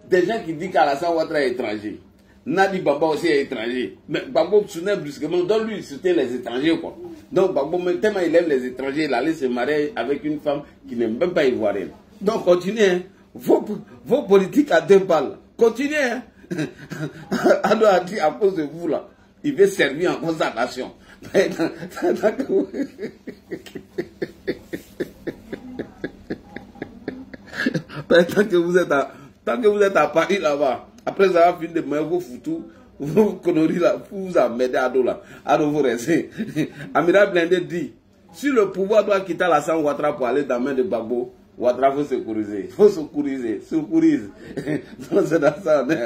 Des gens qui disent qu'Alassane Ouattara est étranger. Nadi Baba aussi est étranger. Mais Gbagbo soutenait brusquement, donc lui il soutenait les étrangers quoi. Donc Gbagbo, tellement il aime les étrangers, il allait se marier avec une femme qui n'est même pas ivoirienne. Donc continuez, hein. Vos politiques à 2 balles. Continuez, hein. Ado a dit à cause de vous là, il veut servir en constatation. Tant que vous êtes à Paris là-bas, après avoir fini de mettre vos foutous, vos conneries là, vous emmerdez Ado là, Ado vous restez. Amina Blindé dit, si le pouvoir doit quitter Alassane Ouattara pour aller dans la main de Gbagbo, Ouattara faut sécuriser, il faut sécuriser, sécurise. C'est dans ça, on est.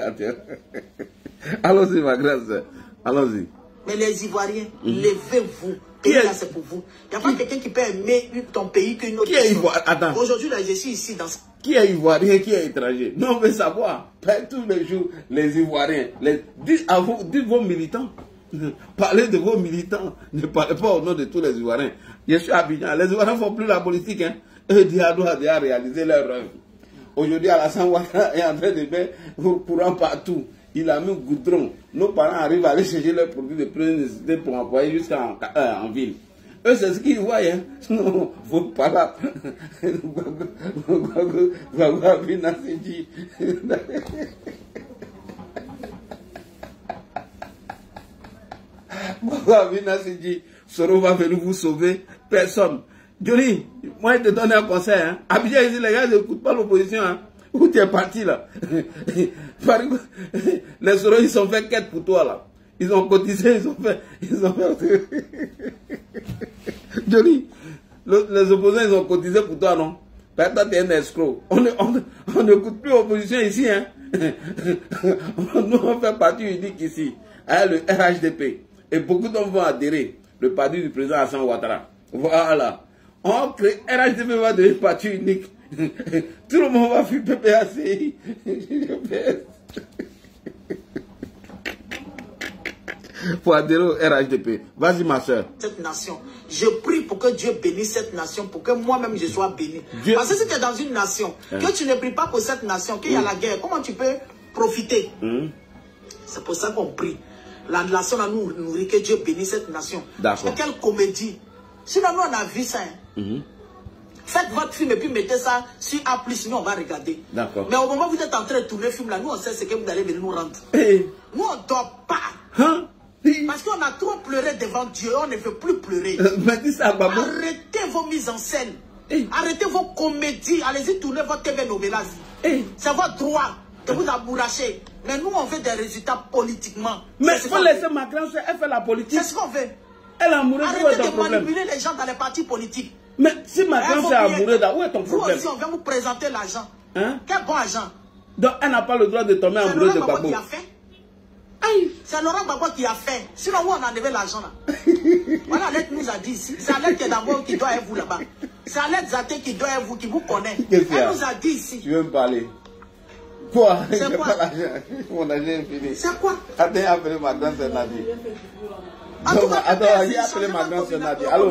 Allons-y ma grande soeur, allons-y. Mais les Ivoiriens, levez-vous. Là, c'est pour vous. Il n'y a pas quelqu'un qui peut aimer ton pays qu'une autre. Qui est Ivoirien? Attends. Aujourd'hui, là, je suis ici dans... Qui est Ivoirien, qui est étranger? Non, on veut savoir. Tous les jours, les Ivoiriens. Dites vos militants. Parlez de vos militants. Ne parlez pas au nom de tous les Ivoiriens. Je suis à Abidjan. Les Ivoiriens ne font plus la politique. Hein. Eux, Diado a déjà réalisé leur rêve. Aujourd'hui, Alassane Ouattara est en train de mettre courant partout. Il a mis goudron. Nos parents arrivent à aller chercher leurs produits de première nécessité pour envoyer jusqu'en ville. Eux, c'est ce qu'ils voient. Hein. Non, faut pas là. Soro va venir vous sauver. Personne. Johnny, moi, je te donne un conseil. Hein. Abidjan, ici, les gars, n'écoutent pas l'opposition. Hein. Où tu es parti là? Les Soros, ils ont fait quête pour toi là. Ils ont cotisé, ils ont fait. Johnny, les opposants, ils ont cotisé pour toi, non? Peut-être que tu es un escroc. On n'écoute plus l'opposition ici, hein? Nous, on fait partie unique ici, avec le RHDP. Et beaucoup d'hommes vont adhérer, le parti du président Alassane Ouattara. Voilà. On crée, RHDP va devenir parti unique. Tout le monde va fuir PPACI. Pour adhérer au RHDP. Vas-y ma soeur. Cette nation. Je prie pour que Dieu bénisse cette nation, pour que moi-même je sois béni. Dieu... Parce que si tu es dans une nation, que tu ne pries pas pour cette nation, qu'il y a la guerre, comment tu peux profiter? C'est pour ça qu'on prie. La nation a nous nourrit, que Dieu bénisse cette nation. D'accord. Quelle comédie. Sinon nous on a vu ça. Faites votre film et puis mettez ça sur A+, nous on va regarder. D'accord. Mais au moment où vous êtes en train de tourner le film là, nous on sait ce que vous allez venir nous rendre. Nous on ne dort pas. Hein? Parce qu'on a trop pleuré devant Dieu, on ne veut plus pleurer. Arrêtez vos mises en scène. Arrêtez vos comédies. Allez-y tourner votre TV novelas. C'est votre droit de vous amouracher. Mais nous on veut des résultats politiquement. Mais il faut laisser ma grand soeur, elle fait la politique. C'est ce qu'on veut. Elle est amoureuse. Arrêtez de manipuler les gens dans les partis politiques. Mais si ma grand soeur est amoureuse, où est ton problème? Vous aussi, on vient vous présenter l'argent. Hein? Quel bon argent. Donc elle n'a pas le droit de tomber amoureuse de Gbagbo. C'est Laurent Gbagbo qui a fait. Sinon, où on a enlevé l'argent là? Voilà, Alette nous a dit ici. C'est Alette qui est d'abord qui doit être vous là-bas. C'est Alette Zaté qui doit être vous, qui vous connaît. Elle nous a dit ici. Tu veux me parler? Quoi? C'est quoi? Mon argent est fini. C'est quoi? Attends, appelez ma grande sœur Nadie. Attends, j'ai appelé ma grande sœur Nadie. Allô?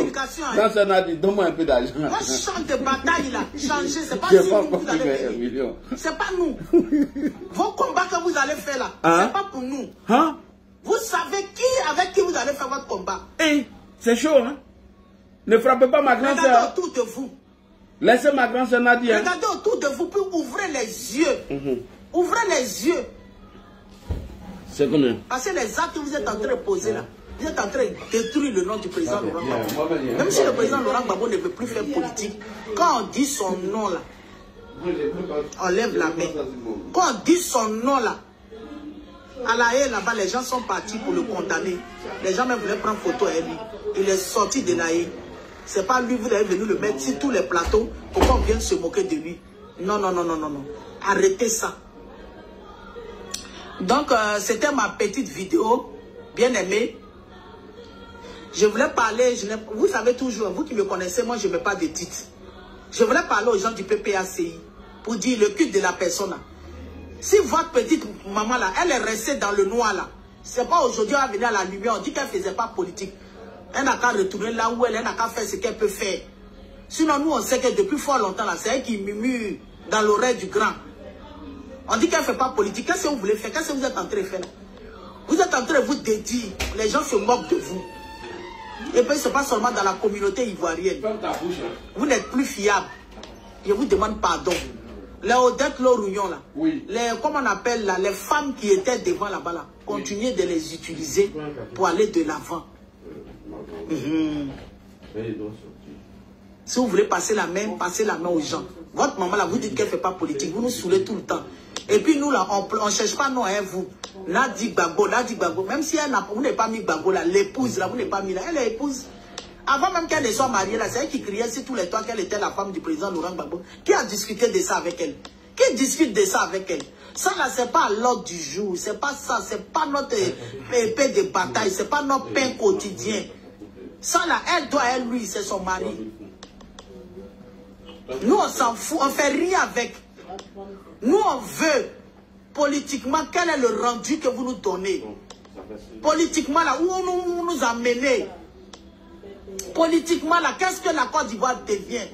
Grande sœur Nadie, donne-moi un peu d'argent. Moi, champ de bataille là. Changer, c'est pas si vous allez faire. C'est pas nous. Vos combats que vous allez faire là, c'est pas pour nous. Hein? Vous savez avec qui vous allez faire votre combat. C'est chaud, hein? Ne frappez pas ma grande sœur. Regardez autour de vous. Laissez ma grande sœur Nadie. Regardez autour de vous, puis ouvrez les yeux. Ouvrez les yeux. C'est vrai. Parce que les actes que vous êtes en train de poser là, vous êtes en train de détruire le nom du président Laurent Gbagbo. Même si le président Laurent Gbagbo ne veut plus faire politique, quand on dit son nom là, on lève la main. Quand on dit son nom là, à la haie là-bas, les gens sont partis pour le condamner. Les gens même voulaient prendre photo avec lui. Il est sorti de la haie. C'est pas lui, vous avez venu le mettre sur tous les plateaux pour qu'on vienne se moquer de lui. Non, non, non, non, non, non. Arrêtez ça. Donc, c'était ma petite vidéo, bien aimée. Je voulais parler, vous savez toujours, vous qui me connaissez, moi je ne mets pas de titre. Je voulais parler aux gens du PPACI pour dire le culte de la personne. Si votre petite maman là, elle est restée dans le noir là, c'est pas aujourd'hui elle va venir à la lumière, on dit qu'elle ne faisait pas politique. Elle n'a qu'à retourner là où elle n'a qu'à faire ce qu'elle peut faire. Sinon nous on sait que depuis fort longtemps là, c'est elle qui murmure. dans l'oreille du grand. On dit qu'elle ne fait pas politique. Qu'est-ce que vous voulez faire? Qu'est-ce que vous êtes en train de faire là? Vous êtes en train de vous dédier. Les gens se moquent de vous. Et puis, ce n'est pas seulement dans la communauté ivoirienne. Vous n'êtes plus fiable. Je vous demande pardon. Les Odette Lorouillon, là, oui. Comment on appelle là, les femmes qui étaient devant là-bas, là, continuez de les utiliser pour aller de l'avant. Si vous voulez passer la main aux gens. Votre maman, là, vous dites qu'elle ne fait pas politique. Vous nous saoulez tout le temps. Et puis nous, là, on ne cherche pas non, hein, vous. Nadi Gbagbo. Même si vous n'avez pas mis Gbagbo, là, l'épouse, là, vous n'avez pas mis là. Elle est épouse. Avant même qu'elle ne soit mariée, là, c'est elle qui criait sur tous les toits qu'elle était la femme du président Laurent Gbagbo. Qui a discuté de ça avec elle? Qui discute de ça avec elle? Ça, là, c'est pas l'ordre du jour. C'est pas ça. C'est pas notre épée de bataille. C'est pas notre pain quotidien. Ça, là, elle doit, elle, lui, c'est son mari. Nous, on s'en fout. On fait rien avec. Nous, on veut, politiquement, quel est le rendu que vous nous donnez? Politiquement, là, où vous nous amenez? Politiquement, là, qu'est-ce que la Côte d'Ivoire devient?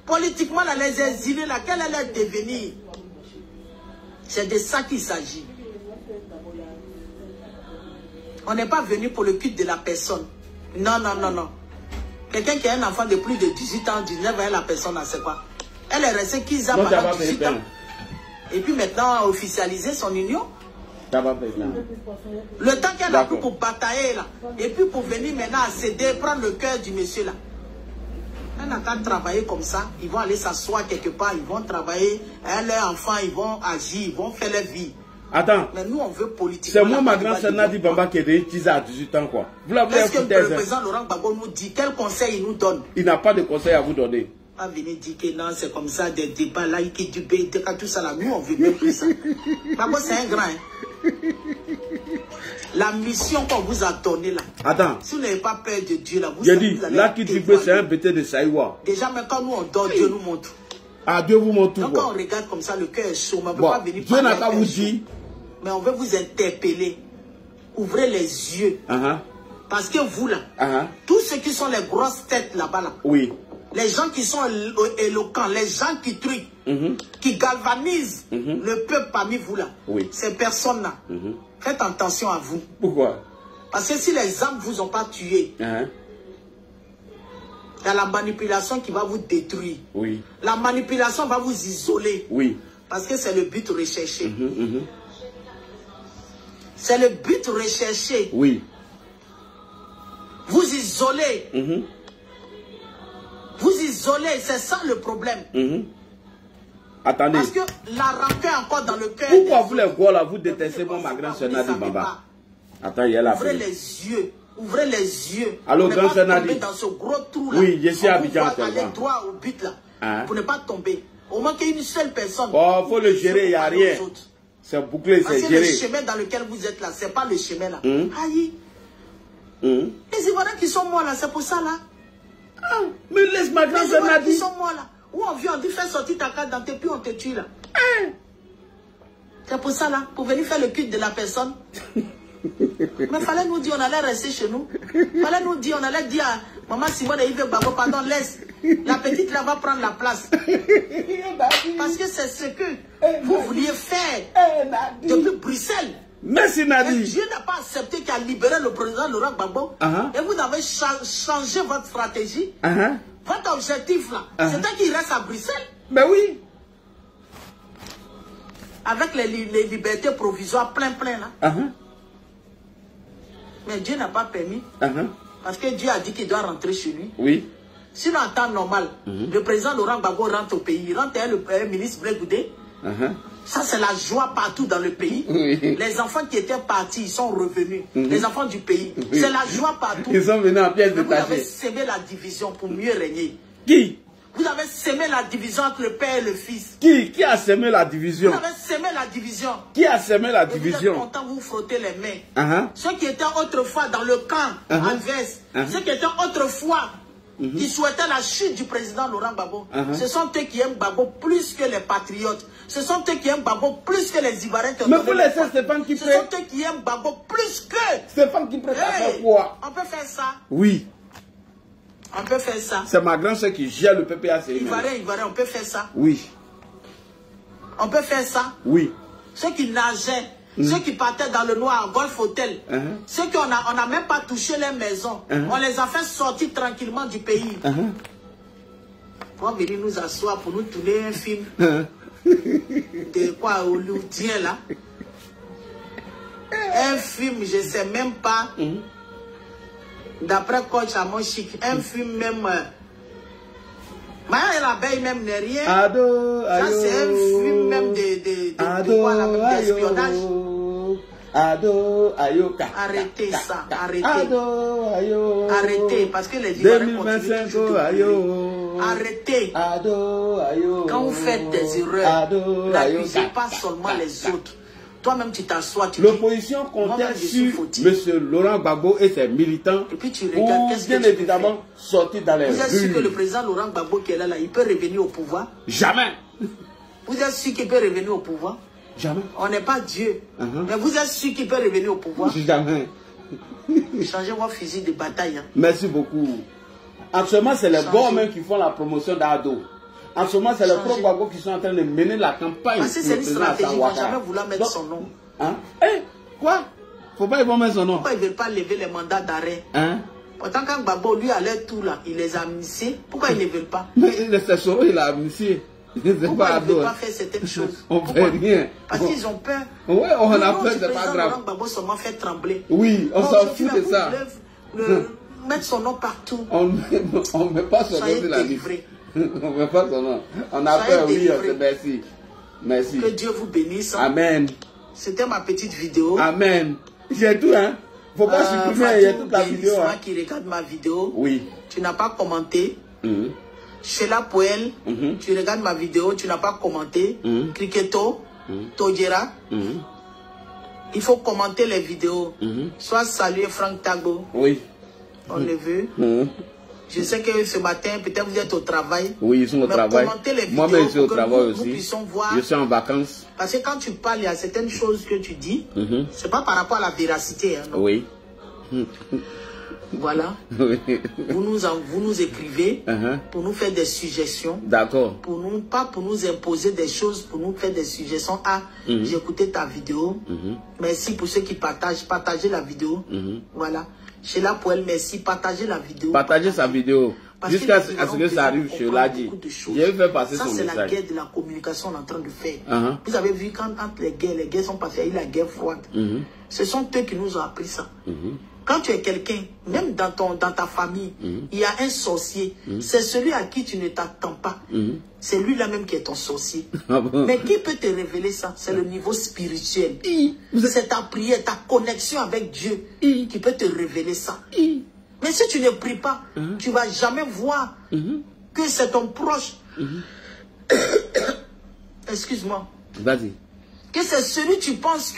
Politiquement, là, les exilés, là, quel est leur devenir? C'est de ça qu'il s'agit. On n'est pas venu pour le culte de la personne. Non, non, non, non. Quelqu'un qui a un enfant de plus de 18 ans, 19 ans, la personne, c'est quoi? Elle est restée qu'ils a pendant 18 ans. Et puis maintenant, officialiser son union. Le temps qu'elle a pris pour batailler, là. Et puis pour venir maintenant céder, prendre le cœur du monsieur, là. Elle n'a qu'à travailler comme ça. Ils vont aller s'asseoir quelque part. Ils vont travailler. Leurs enfants, ils vont agir. Ils vont faire leur vie. Attends. Mais nous, on veut politique. C'est moi, ma grande-sœur Nadi Bamba qui est utilisée à 18 ans, quoi. Vous l'avez Est-ce que le président Laurent Gbagbo nous dit quel conseil il nous donne? Il n'a pas de conseil à vous donner. Pas venir dire que non, c'est comme ça, des débats là, qui du BT, tout ça là. Nous, on veut même plus ça. Gbagbo, c'est un grand, hein. La mission qu'on vous a donnée là. Attends. Si vous n'avez pas peur de Dieu là, vous j'ai dit, là qui du c'est un BT de Saïwa. Déjà, mais quand nous on dort, Dieu nous montre. Ah, Dieu vous montre tout. Donc quand on regarde comme ça, le cœur est chaud. Mais on ne peut bon, pas venir Dieu n'a qu'à vous dire. Mais on veut vous interpeller. Ouvrez les yeux. Parce que vous là, tous ceux qui sont les grosses têtes là-bas là. Oui. Les gens qui sont éloquents, les gens qui truquent, qui galvanisent le peuple parmi vous là. Oui. Ces personnes-là, faites attention à vous. Pourquoi? Parce que si les âmes ne vous ont pas tué, il y a la manipulation qui va vous détruire. Oui. La manipulation va vous isoler. Oui. Parce que c'est le but recherché. C'est le but recherché. Oui. Vous isolez. Vous isolez, c'est ça le problème. Attendez. Parce que la rancœur est encore dans le cœur. Pourquoi vous les gars là, vous détestez moi, ma grande-sœur Nadi Bamba? Attends, il y a la ouvrez les yeux. Ouvrez les yeux. Alors, grande-sœur Nadi. Dans ce gros trou là. Oui, je suis habitué à aller droit au but là. Pour ne pas tomber. Au moins qu'il y ait une seule personne. Oh, il faut le gérer, il n'y a rien. C'est bouclé, c'est géré. Parce que le chemin dans lequel vous êtes là, c'est pas le chemin là. Aïe. Les Ivoiriens qui sont morts là, c'est pour ça là. Mais laisse ma grande-sœur Nadi. Ils sont morts là. Où on vient, on dit fais sortir ta carte d'identité, puis on te tue là. C'est pour ça là, pour venir faire le culte de la personne. Mais fallait nous dire, on allait rester chez nous. Fallait nous dire, on allait dire à maman Simone et Yves Gbagbo, pardon, laisse. La petite là va prendre la place. Parce que c'est ce que vous vouliez faire depuis Bruxelles. Merci Nadi. Dieu n'a pas accepté qu'il a libéré le président Laurent Gbagbo. Et vous avez changé votre stratégie. Votre objectif là, c'était qu'il reste à Bruxelles. Ben oui. Avec les libertés provisoires plein là. Mais Dieu n'a pas permis. Parce que Dieu a dit qu'il doit rentrer chez lui. Oui. Sinon, en temps normal, le président Laurent Gbagbo rentre au pays. Il rentre le ministre Blé Goudé. Ça, c'est la joie partout dans le pays. Les enfants qui étaient partis, ils sont revenus. Les enfants du pays. C'est la joie partout. Ils sont venus en pièces détachées. Vous avez sémé la division pour mieux régner. Qui? Vous avez sémé la division entre le père et le fils. Qui a sémé la division? Vous avez sémé la division. Qui a sémé la division? Vous êtes content, vous frottez les mains. Ceux qui étaient autrefois dans le camp adverse, ceux qui étaient autrefois qui souhaitaient la chute du président Laurent Gbagbo, ce sont eux qui aiment Gbagbo plus que les patriotes. Ce sont eux qui aiment Gbagbo plus que les Ivoiriens. Mais vous laissez Stéphane qui Ce sont eux qui aiment Gbagbo plus que... Stéphane qui prépare faire quoi? On peut faire ça. Oui. On peut faire ça. C'est ma grand-sœur qui gère le PPAC. Ivoirien, on peut faire ça. Oui. On peut faire ça. Oui. Ceux qui nageaient, ceux qui partaient dans le noir, Golf Hotel, ceux qu'on n'a même pas touché les maisons, on les a fait sortir tranquillement du pays. Pour venir nous asseoir, pour nous tourner un film de quoi, hollywoodien là. Un film, je ne sais même pas, d'après coach à mon chic, un film même... Maintenant, l'abeille même n'est rien. Ça, c'est un film même d'espionnage. Arrêtez ça, arrêtez. Arrêtez, parce que les Ivoiriens continuent toujours de arrêtez. Quand vous faites des erreurs, n'accusez pas seulement les autres. Toi-même, tu t'assois, tu dis... L'opposition comptait sur M. Laurent Gbagbo et ses militants et puis tu regardes, qu'est-ce que bien évidemment sortir dans les rues. Vous êtes sûr que le président Laurent Gbagbo qui est là, il peut revenir au pouvoir? Jamais. Vous êtes sûr qu'il peut revenir au pouvoir? Jamais. On n'est pas Dieu. Mais vous êtes sûr qu'il peut revenir au pouvoir? Jamais. Changez vos fusils de bataille. Hein. Merci beaucoup. Actuellement, c'est les bons même qui font la promotion d'Ado. En ce moment, c'est les propres Gbagbo qui sont en train de mener la campagne. Parce que c'est une stratégie, ils ne vont jamais vouloir mettre son nom. Hein? Quoi? Faut pas ils vont mettre son nom. Pourquoi ils ne veulent pas lever les mandats d'arrêt? Pourtant, quand Gbagbo, lui, allait tout là, il les a amnistiés. Pourquoi ils ne veulent pas? Mais c'est Soro, il a amnistié. Pourquoi ils ne veulent pas faire certaines choses? On ne fait rien. Parce qu'ils ont peur. Oui, on a peur, c'est pas grave. Laurent Gbagbo seulement fait trembler. Oui, on s'en fout de ça. Mettre son nom partout. On ne met pas son nom sur la liste. On ne met pas son nom. On a peur, oui, merci. Merci. Que Dieu vous bénisse. Amen. C'était ma petite vidéo. Amen. J'ai tout, hein. Faut pas supprimer, il y a toute la vidéo. Toi qui regarde ma vidéo, oui. Tu n'as pas commenté. Sheila Poel, tu regardes ma vidéo, tu n'as pas commenté. Cricketo, Tojera. Il faut commenter les vidéos. Soit saluer Franck Tagbo. Oui. On le veut. Je sais que ce matin, peut-être vous êtes au travail. Oui, ils sont au travail. Moi-même, je suis au travail aussi. Voir. Je suis en vacances. Parce que quand tu parles, il y a certaines choses que tu dis. C'est pas par rapport à la véracité. Hein, non? Oui. Voilà. Vous nous écrivez pour nous faire des suggestions. D'accord. Pas pour nous imposer des choses, pour nous faire des suggestions. Ah, j'ai écouté ta vidéo. Merci pour ceux qui partagent. Partagez la vidéo. Voilà. Sheila Poel, merci. Partagez la vidéo. Partagez sa vidéo. Jusqu'à ce que ça arrive chez Ladi. Je vais faire passer son message. Ça, c'est la guerre de la communication qu'on est en train de faire. Vous avez vu quand entre les guerres sont passées, il y a eu la guerre froide. Ce sont eux qui nous ont appris ça. Quand tu es quelqu'un, même dans ta famille, il y a un sorcier. C'est celui à qui tu ne t'attends pas. C'est lui-là même qui est ton sorcier. Mais qui peut te révéler ça? C'est le niveau spirituel. C'est ta prière, ta connexion avec Dieu qui peut te révéler ça. Mais si tu ne pries pas, tu ne vas jamais voir que c'est ton proche. Excuse-moi. Vas-y. Que c'est celui que tu penses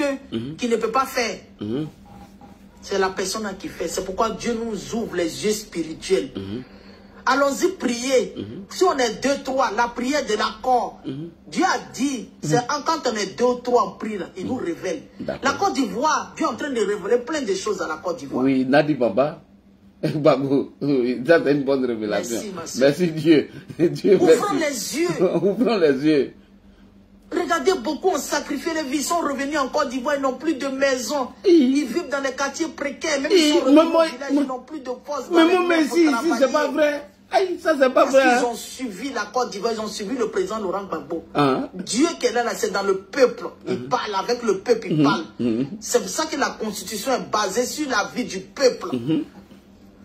qui ne peut pas faire. C'est la personne qui fait. C'est pourquoi Dieu nous ouvre les yeux spirituels. Allons-y prier. Si on est 2, 3, la prière de l'accord. Dieu a dit, c'est quand on est 2 ou 3 on prie, là, il nous révèle. La Côte d'Ivoire, Dieu est en train de révéler plein de choses à la Côte d'Ivoire. Oui, Nadi Baba. Babou, ça c'est une bonne révélation. Merci Dieu. Ouvrons les yeux. Ouvrons les yeux. Regardez, beaucoup ont sacrifié les vies, ils sont revenus en Côte d'Ivoire, ils n'ont plus de maison. Ils vivent dans les quartiers précaires, même ils sont revenus au village, ils n'ont plus de poste. Mais ici, c'est pas vrai. Aïe, ça c'est pas vrai. Parce qu'ils ont suivi la Côte d'Ivoire, ils ont suivi le président Laurent Gbagbo. Dieu qui est là, c'est dans le peuple. Il parle avec le peuple, il parle. C'est pour ça que la constitution est basée sur la vie du peuple.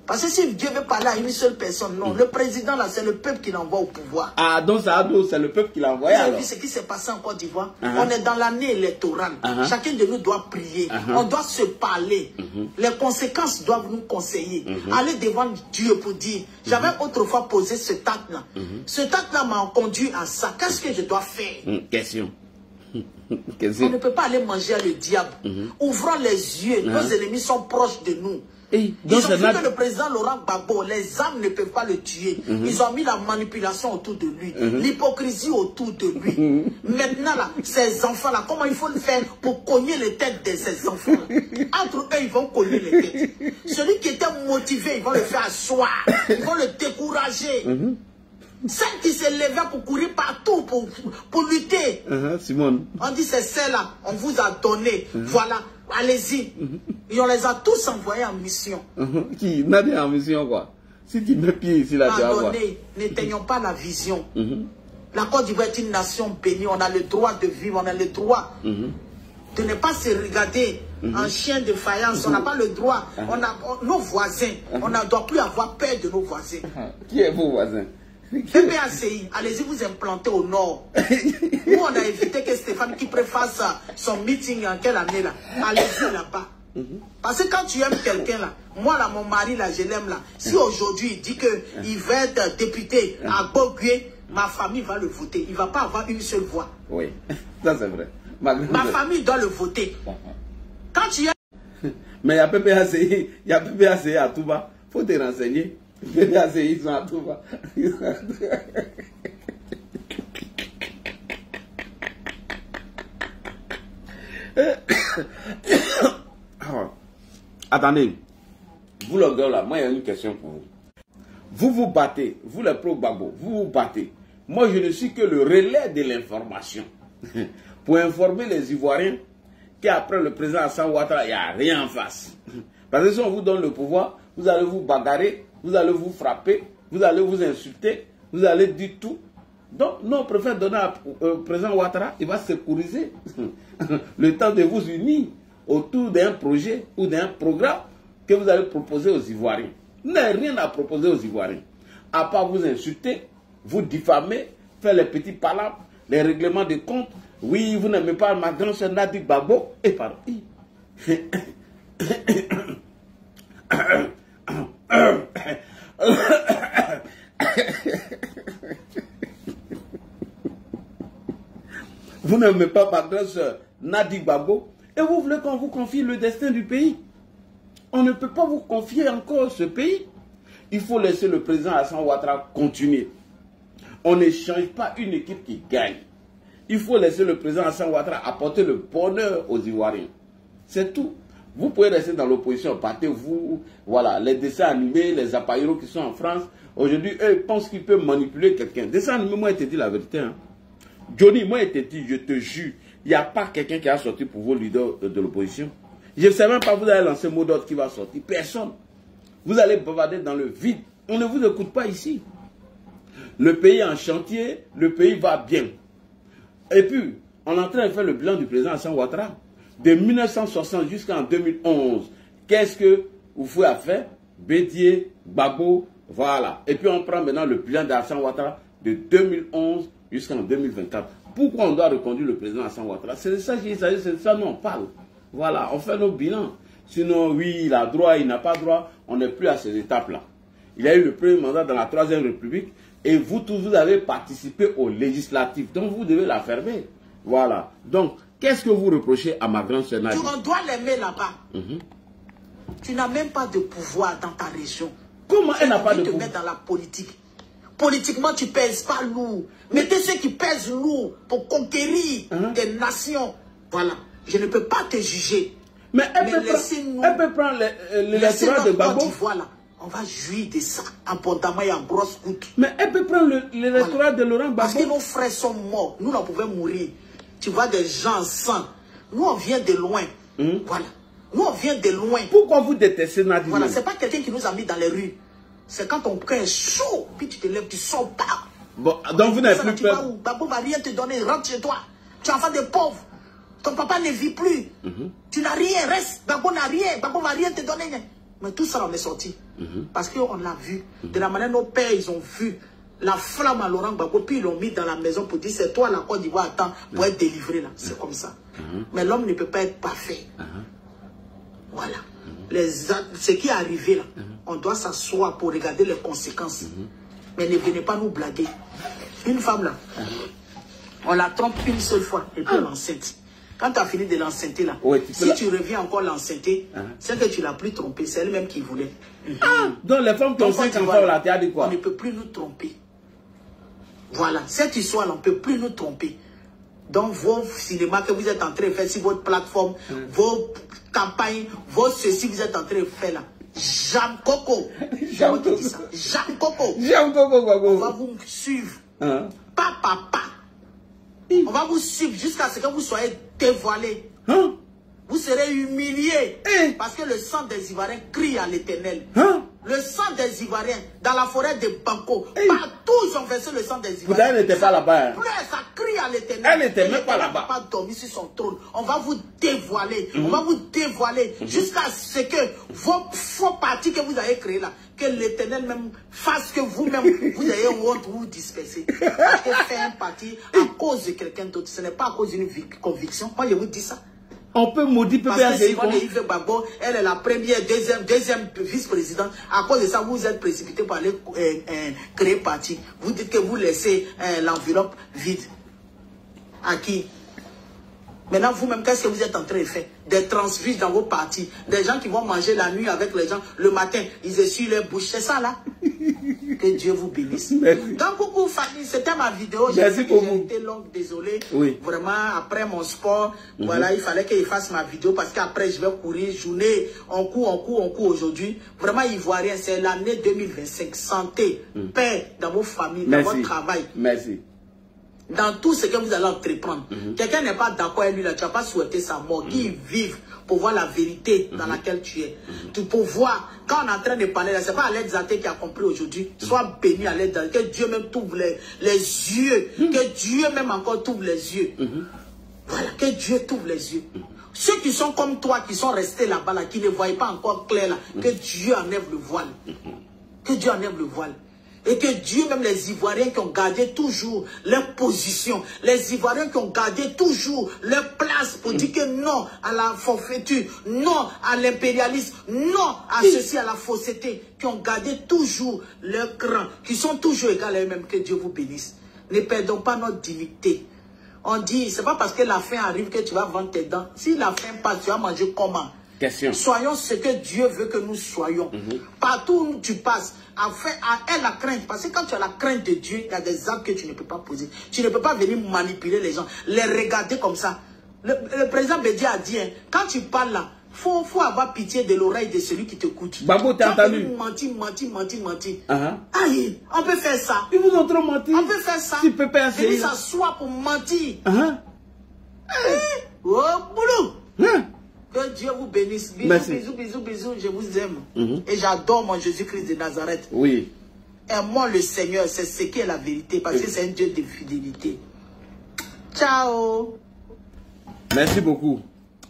Parce que si Dieu veut parler à une seule personne, non. Le président, là, c'est le peuple qui l'envoie au pouvoir. Ah, donc c'est le peuple qui l'envoie. Vous avez vu ce qui s'est passé en Côte d'Ivoire? On est dans l'année électorale. Chacun de nous doit prier. On doit se parler. Les conséquences doivent nous conseiller. Aller devant Dieu pour dire, j'avais autrefois posé ce acte-là. Ce acte-là m'a conduit à ça. Qu'est-ce que je dois faire? Question. On ne peut pas aller manger à le diable. Ouvrons les yeux. Nos ennemis sont proches de nous. Ils ont vu que le président Laurent Gbagbo, les âmes ne peuvent pas le tuer. Ils ont mis la manipulation autour de lui, l'hypocrisie autour de lui. Maintenant, là, ces enfants-là, comment il faut le faire pour cogner les têtes de ces enfants-là? Entre eux, ils vont cogner les têtes. Celui qui était motivé, ils vont le faire asseoir. Ils vont le décourager. Celle qui s'est levée pour courir partout, pour lutter. Simone. On dit c'est celle-là, on vous a donné. Voilà, allez-y. Et on les a tous envoyés en mission. Qui n'a dit en mission quoi? Si tu mets pied ici, là, tu vas voir. N'éteignons pas la vision. La Côte d'Ivoire est une nation bénie. On a le droit de vivre, on a le droit de ne pas se regarder en chien de faïence. On n'a pas le droit. On a nos voisins. On ne doit plus avoir peur de nos voisins. Qui est vos voisins? PPACI, allez-y vous implanter au nord. Nous, on a évité que Stéphane qui préfasse son meeting en quelle année là? Allez-y là-bas. Parce que quand tu aimes quelqu'un là, moi là, mon mari là, je l'aime là. Si aujourd'hui il dit qu'il va être député à Bogué, ma famille va le voter. Il ne va pas avoir une seule voix. Oui, ça c'est vrai. Ma famille doit le voter. Quand tu aimes... Mais il y a PPACI à tout bas. Il faut te renseigner. PPACI, ils sont à tout bas. Attendez, vous le gars là, moi il y a une question pour vous. Vous vous battez, vous les pro-Gbagbo, vous vous battez. Moi je ne suis que le relais de l'information. Pour informer les Ivoiriens qu'après le président Alassane Ouattara, il n'y a rien en face. Parce que si on vous donne le pouvoir, vous allez vous bagarrer, vous allez vous frapper, vous allez vous insulter, vous allez dire tout. Donc, nous, on préfère donner au président Ouattara, il va sécuriser le temps de vous unir autour d'un projet ou d'un programme que vous allez proposer aux Ivoiriens. Vous n'avez rien à proposer aux Ivoiriens, à part vous insulter, vous diffamer, faire les petits palabres, les règlements de compte. Oui, vous n'aimez pas ma grande sœur Nadi Gbagbo, et pardon. Vous n'aimez pas ma grande sœur Nadi Gbagbo, et vous voulez qu'on vous confie le destin du pays. On ne peut pas vous confier encore ce pays. Il faut laisser le président Alassane Ouattara continuer. On ne change pas une équipe qui gagne. Il faut laisser le président Alassane Ouattara apporter le bonheur aux Ivoiriens. C'est tout. Vous pouvez rester dans l'opposition, partez vous, voilà, les dessins animés, les appareils qui sont en France. Aujourd'hui, eux, ils pensent qu'ils peuvent manipuler quelqu'un. Dessin animé, moi, je te dis la vérité. Hein. Johnny, moi, je te dis, je te jure, il n'y a pas quelqu'un qui a sorti pour vos leaders de l'opposition. Je ne sais même pas, vous allez lancer un mot d'ordre qui va sortir. Personne. Vous allez bavarder dans le vide. On ne vous écoute pas ici. Le pays est en chantier, le pays va bien. Et puis, on est en train de faire le bilan du président Alassane Ouattara. De 1960 jusqu'en 2011, qu'est-ce que vous pouvez faire? Bédié, Gbagbo, voilà. Et puis on prend maintenant le bilan d'Alassane Ouattara de 2011 jusqu'en 2024. Pourquoi on doit reconduire le président Alassane Ouattara? C'est de ça qu'il s'agit, c'est de ça dont on parle. Voilà, on fait nos bilans. Sinon, oui, il a droit, il n'a pas droit, on n'est plus à ces étapes-là. Il a eu le premier mandat dans la 3e République et vous tous, vous avez participé aux législatives. Donc, vous devez la fermer. Voilà. Donc, qu'est-ce que vous reprochez à ma grande sœur Nadi? On doit l'aimer là-bas. Tu n'as même pas de pouvoir dans ta région. Comment elle n'a pas de pouvoir? Tu te mets dans la politique. Politiquement, tu ne pèses pas lourd. Mettez ceux qui pèsent lourd pour conquérir des nations. Voilà. Je ne peux pas te juger. Mais elle peut prendre l'électorat de Gbagbo. Voilà. On va jouir de ça abondamment et en grosse goutte. Mais elle peut prendre l'électorat de Laurent Gbagbo. Parce que nos frères sont morts. Nous, on pouvait mourir. Tu vois des gens sans. Nous, on vient de loin. Voilà. Nous, on vient de loin. Pourquoi vous détestez Nadi? Voilà. Ce n'est pas quelqu'un qui nous a mis dans les rues. C'est quand ton cœur est chaud, puis tu te lèves, tu sors pas. Bon, donc vous n'avez plus peur. Gbagbo va rien te donner. Rentre chez toi. Tu es enfant de pauvres. Ton papa ne vit plus. Tu n'as rien. Reste. Gbagbo n'a rien. Gbagbo va rien te donner. Mais tout ça, on est sorti. Parce qu'on l'a vu. De la manière nos pères, ils ont vu la flamme à Laurent Gbagbo, puis ils l'ont mis dans la maison pour dire c'est toi la Côte d'Ivoire, attends, pour être délivré là. C'est comme ça. Mais l'homme ne peut pas être parfait. Voilà. Ce qui est arrivé là, on doit s'asseoir pour regarder les conséquences. Mais ne venez pas nous blaguer. Une femme là, on la trompe une seule fois et puis on l'enceinte. Quand tu as fini de l'enceinter là, si tu reviens encore l'enceinter, c'est que tu l'as plus trompé, c'est elle-même qui voulait. Donc les femmes qui ont 5 enfants, là, tu as dit quoi? On ne peut plus nous tromper. Voilà, cette histoire-là, on ne peut plus nous tromper. Donc vos cinémas que vous êtes en train de faire sur votre plateforme, vos campagnes, vos ceci que vous êtes en train de faire là, Jam Coco. Jam Coco. Jam Coco. Jam Coco, Gbagbo. On va vous suivre. Pas papa. On va vous suivre jusqu'à ce que vous soyez dévoilés. Vous serez humiliés. Parce que le sang des Ivoiriens crie à l'Éternel. Le sang des Ivoiriens dans la forêt de Banco. Partout ils ont versé le sang des Ivoiriens. Elle n'était pas là-bas. Ça crie à l'Éternel. Elle n'était même pas là-bas. Pas dormi sur son trône. On va vous dévoiler. On va vous dévoiler jusqu'à ce que vos faux partis que vous avez créés là, que l'Éternel même fasse que vous-même vous ayez honte, vous vous dispersez. Parce que faire un parti à cause de quelqu'un d'autre, ce n'est pas à cause d'une conviction. Moi je vous dis ça. On peut maudire PPACI. Parce que Simone Yves Gbagbo, elle est la première, deuxième vice-présidente. À cause de ça, vous êtes précipité pour aller créer parti. Vous dites que vous laissez l'enveloppe vide. À qui? Maintenant, vous-même, qu'est-ce que vous êtes en train de faire? Des transfuges dans vos partis. Des gens qui vont manger la nuit avec les gens. Le matin, ils essuient leur bouche. C'est ça, là. Que Dieu vous bénisse. Merci. Donc, coucou, famille, c'était ma vidéo. Merci pour vous. J'ai été longue, désolé. Oui. Vraiment, après mon sport, voilà, il fallait qu'il fasse ma vidéo parce qu'après, je vais courir, journée, on court aujourd'hui. Vraiment, Ivoirien, c'est l'année 2025. Santé, paix dans vos familles, dans votre travail. Merci. Dans tout ce que vous allez entreprendre. Quelqu'un n'est pas d'accord avec lui, là, tu n'as pas souhaité sa mort. Qu'il vive pour voir la vérité dans laquelle tu es. Pour voir, quand on est en train de parler, ce n'est pas Aled Zaté qui a compris aujourd'hui. Sois béni Aled Zaté, que Dieu même t'ouvre les yeux. Que Dieu même encore t'ouvre les yeux. Voilà, que Dieu t'ouvre les yeux. Ceux qui sont comme toi, qui sont restés là-bas, là, qui ne voient pas encore clair, là, que Dieu enlève le voile. Que Dieu enlève le voile. Et que Dieu, même les Ivoiriens qui ont gardé toujours leur position, les Ivoiriens qui ont gardé toujours leur place pour dire que non à la forfaiture, non à l'impérialisme, non à ceci, à la fausseté, qui ont gardé toujours leur cran, qui sont toujours égaux à eux-mêmes, que Dieu vous bénisse. Ne perdons pas notre dignité. On dit, c'est pas parce que la faim arrive que tu vas vendre tes dents. Si la faim passe, tu vas manger comment? Question. Soyons ce que Dieu veut que nous soyons. Partout où tu passes, aie la crainte. Parce que quand tu as la crainte de Dieu, il y a des actes que tu ne peux pas poser. Tu ne peux pas venir manipuler les gens, les regarder comme ça. Le président Bédia a dit, hein, quand tu parles là, faut avoir pitié de l'oreille de celui qui t'écoute. Gbagbo, t'as entendu? Mentir. Aïe, on peut faire ça. Ils vous ont trop menti. On peut faire ça. Si PPACI. Et s'asseoir pour mentir. Oh, boulot. Que Dieu vous bénisse. Bisous, je vous aime. Et j'adore mon Jésus-Christ de Nazareth. Oui. Aime-moi le Seigneur, c'est ce qui est la vérité, parce que c'est un Dieu de fidélité. Ciao. Merci beaucoup.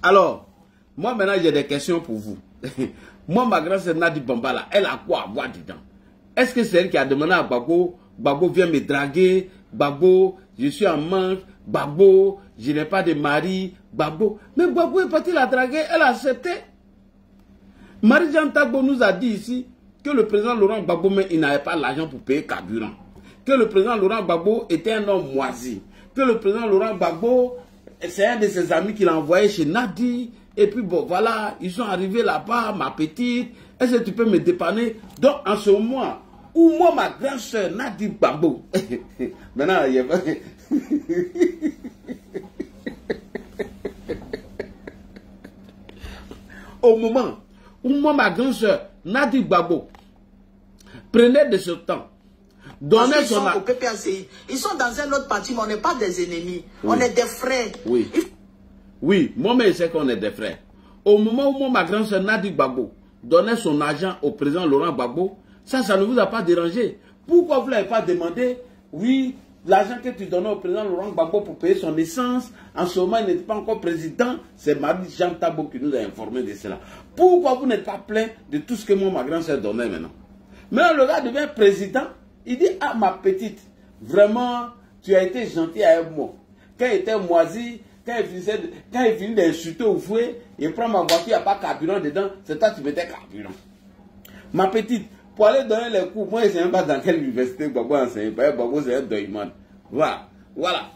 Alors, moi maintenant j'ai des questions pour vous. Moi, ma grand-sœur Nadi Bambala, elle a quoi à voir dedans? Est-ce que c'est elle qui a demandé à Gbagbo, Gbagbo viens me draguer, Gbagbo, je suis en manque, Gbagbo, je n'ai pas de mari, Gbagbo. Mais Gbagbo est parti la draguer, elle a accepté. Marie-Jeanne Tagbo nous a dit ici que le président Laurent Gbagbo, mais il n'avait pas l'argent pour payer carburant. Que le président Laurent Gbagbo était un homme moisi. Que le président Laurent Gbagbo, c'est un de ses amis qui l'a envoyé chez Nadi. Et puis bon, voilà, ils sont arrivés là-bas, ma petite. Est-ce que tu peux me dépanner? Donc en ce moment, où moi, ma grand-sœur Nadi Gbagbo, maintenant, il y a pas... Au moment où moi, ma grand-sœur Nadi Gbagbo prenait de ce temps, donnait son... Au PPACI. Ils sont dans un autre parti, mais on n'est pas des ennemis. Oui. On est des frères. Oui. Oui, moi-même, je sais qu'on est des frères. Au moment où moi, ma grand-sœur Nadi Gbagbo donnait son argent au président Laurent Gbagbo, ça ne vous a pas dérangé. Pourquoi vous ne l'avez pas demandé? Oui, l'argent que tu donnais au président Laurent Gbagbo pour payer son essence, en ce moment, il n'était pas encore président. C'est Marie-Jeanne Tagbo qui nous a informé de cela. Pourquoi vous n'êtes pas plein de tout ce que moi, ma grand-sœur donnait maintenant? Maintenant, le gars devient président. Il dit, ah, ma petite, vraiment, tu as été gentil avec moi. Quand il était moisi, quand il finit d'insulter au fouet, il prend ma voiture, il n'y a pas de carburant dedans, c'est toi qui mettais carburant. Ma petite, pour aller donner les cours, moi je ne sais même pas dans quelle université Gbagbo enseigne, Gbagbo c'est un doyman. Voilà.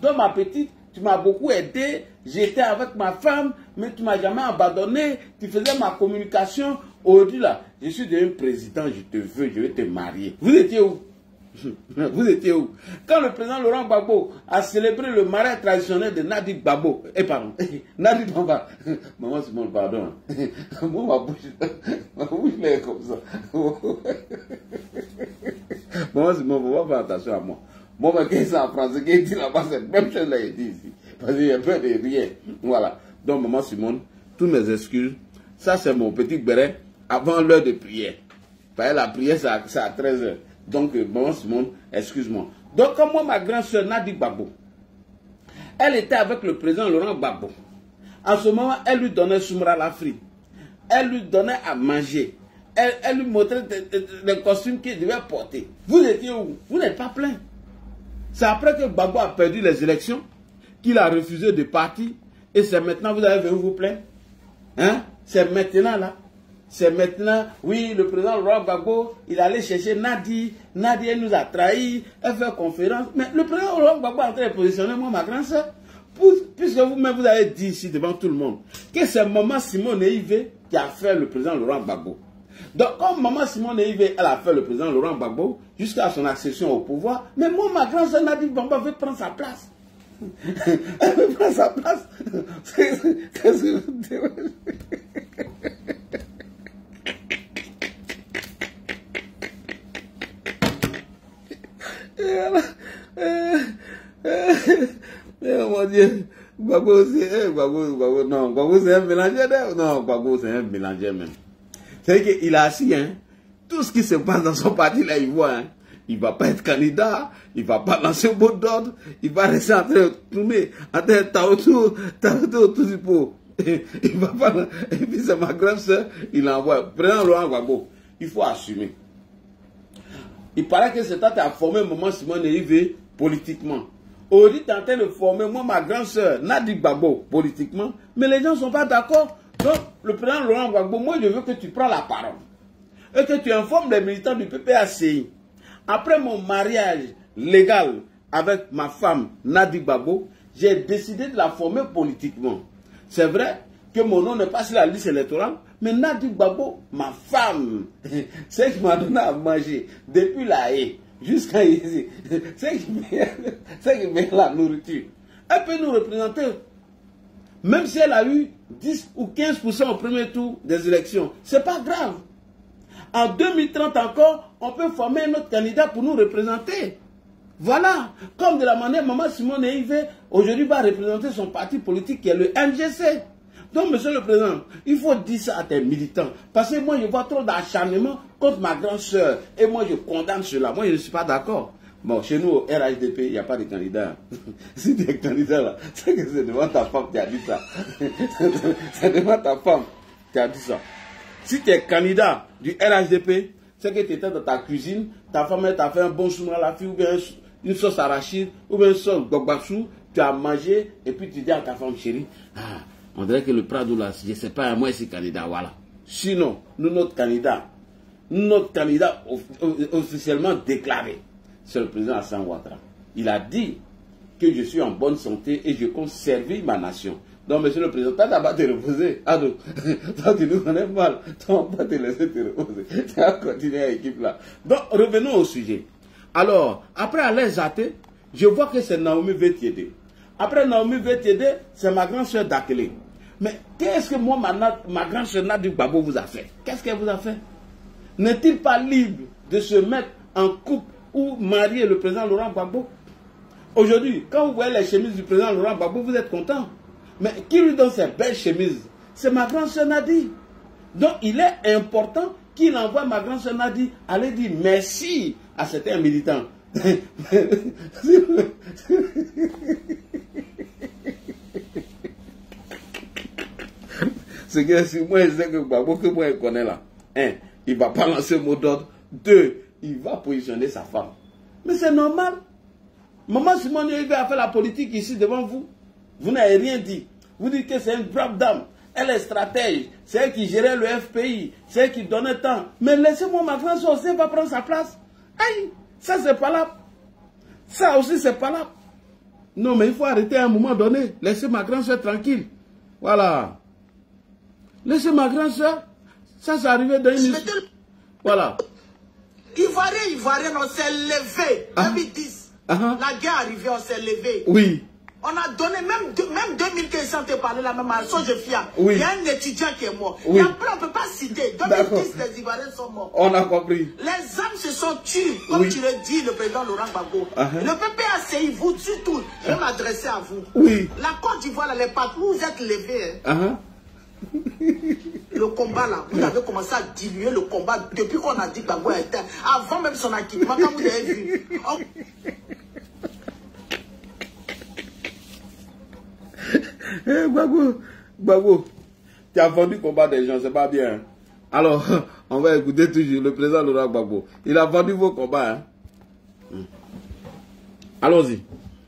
Donc ma petite, tu m'as beaucoup aidé, j'étais avec ma femme, mais tu ne m'as jamais abandonné, tu faisais ma communication. Aujourd'hui là, je suis devenu président, je te veux, je vais te marier. Vous étiez où? Vous étiez où? Quand le président Laurent Gbagbo a célébré le mariage traditionnel de Nadi Gbagbo, pardon, Nadi Bamba, maman Simon, pardon, moi ma bouche est comme ça. Maman Simon, faut pas faire attention à moi. Moi, mais qu'est-ce que c'est en français? Qu'est-ce dit là-bas? C'est la même chose là, il dit ici. Parce qu'il y a peur de rien. Voilà. Donc, maman Simone, toutes mes excuses. Ça, c'est mon petit béret avant l'heure de prière. Parce que la prière, c'est à 13h. Donc, maman Simone, excuse-moi. Donc, comme moi, ma grande soeur Nadi Gbagbo, elle était avec le président Laurent Gbagbo. En ce moment, elle lui donnait Soumra Lafri. Elle lui donnait à manger. Elle lui montrait les costumes qu'il devait porter. Vous étiez où? Vous n'êtes pas plein. C'est après que Gbagbo a perdu les élections qu'il a refusé de partir. Et c'est maintenant vous allez venir vous plaindre. Hein? C'est maintenant là. C'est maintenant, oui, le président Laurent Gbagbo, il allait chercher Nadi. Nadi, elle nous a trahis. Elle fait conférence. Mais le président Laurent Gbagbo est en train de positionner moi, ma grande soeur. Puisque vous-même vous avez dit ici devant tout le monde que c'est maman Simone Yves qui a fait le président Laurent Gbagbo. Donc, comme maman Simone Yves, elle a fait le président Laurent Gbagbo jusqu'à son accession au pouvoir, mais moi, ma grande soeur Nadi Bamba veut prendre sa place. Elle veut prendre sa place. Qu'est-ce que vous dites? Oh mon Dieu, Gbagbo c'est un mélangeur. Non, Gbagbo c'est un mélangeur même. C'est qu'il a assis, hein, tout ce qui se passe dans son parti là, il voit, hein. Il ne va pas être candidat, il ne va pas lancer au mot d'ordre, il va rester en train de tourner, en train de tout du pot. Il va pas. Et puis c'est ma grande soeur, il envoie. Président Laurent Gbagbo, il faut assumer. Il paraît que c'est toi qui as formé maman Simone Yves politiquement. Aujourd'hui, tu es en train de former moi, ma grande soeur, Nadi Gbagbo, politiquement, mais les gens ne sont pas d'accord. Donc, le président Laurent Gbagbo, moi, je veux que tu prends la parole et que tu informes les militants du PPACI. Après mon mariage légal avec ma femme Nadi Gbagbo, j'ai décidé de la former politiquement. C'est vrai que mon nom n'est pas sur la liste électorale, mais Nadi Gbagbo, ma femme, c'est qui m'a donné à manger depuis la haie jusqu'à ici. C'est qui met la nourriture. Elle peut nous représenter, même si elle a eu 10 ou 15% au premier tour des élections. C'est pas grave. En 2030 encore, on peut former un autre candidat pour nous représenter. Voilà. Comme de la manière, maman Simone Yves, aujourd'hui, va représenter son parti politique qui est le MGC. Donc, monsieur le président, il faut dire ça à tes militants. Parce que moi, je vois trop d'acharnement contre ma grande soeur. Et moi, je condamne cela. Moi, je ne suis pas d'accord. Bon, chez nous, au RHDP, il n'y a pas de candidat. Si tu es candidat là, c'est que c'est devant ta femme qui a dit ça. C'est devant ta femme qui a dit ça. Si tu es candidat du RHDP, c'est que tu étais dans ta cuisine, ta femme t'a fait un bon soumra la fille, ou bien une sauce arachide, ou bien une sauce gogbassou, tu as mangé, et puis tu dis à ta femme chérie, ah, on dirait que le Prado là, je ne sais pas, moi je suis candidat, voilà. Sinon, notre candidat officiellement déclaré, c'est le président Hassan Ouattara. Il a dit que je suis en bonne santé et je compte servir ma nation. Donc, monsieur le président, tu n'as pas te reposer. Ah non, toi tu nous connais mal. Tu ne vas pas te laisser te reposer. Tu vas continuer à l'équipe là. Donc, revenons au sujet. Alors, après aller Jaté, je vois que c'est Naomi Vétiédé. Après Naomi Vétiédé, c'est ma grande soeur Dakele. Mais qu'est-ce que moi, ma grande soeur Nadi Gbagbo vous a fait? Qu'est-ce qu'elle vous a fait? N'est-il pas libre de se mettre en couple ou marier le président Laurent Gbagbo? Aujourd'hui, quand vous voyez les chemises du président Laurent Gbagbo, vous êtes content. Mais qui lui donne ces belles chemises? C'est ma grande soeur Nadi. Donc il est important qu'il envoie ma grande soeur Nadi aller dire merci à certains militants. C'est que si moi je sais que Gbagbo que moi je connais là, un, il ne va pas lancer le mot d'ordre. Deux, il va positionner sa femme. Mais c'est normal. Maman Simone Yves a fait la politique ici devant vous. Vous n'avez rien dit. Vous dites que c'est une brave dame. Elle est stratège. C'est elle qui gérait le FPI. C'est elle qui donnait temps. Mais laissez-moi ma grande soeur aussi, elle va prendre sa place. Aïe, ça c'est pas là. Ça aussi c'est pas là. Non, mais il faut arrêter à un moment donné. Laissez ma grande soeur tranquille. Voilà. Laissez ma grande soeur. Ça c'est arrivé dans une... Voilà. Ivoirien, on s'est levé. 2010. La guerre arrivée, on s'est levé. Oui. On a donné, même 2015, on t'a parlé la même chose, je fier. Oui. Il y a un étudiant qui est mort. Oui. Et après, on ne peut pas citer. 2010, les Ivoiriens sont morts. On a compris. Les âmes se sont tuées, comme tu le dis, le président Laurent Gbagbo. Le PPACI vous tue tout. Je vais m'adresser à vous. Oui. La Côte d'Ivoire, les partout, vous êtes levés. Le combat là, vous avez commencé à diluer le combat depuis qu'on a dit que Gbagbo était. Avant même son acquittement, quand vous avez vu. Gbagbo, tu as vendu le combat des gens, c'est pas bien. Alors, on va écouter toujours le président Laurent Gbagbo. Il a vendu vos combats. Allons-y.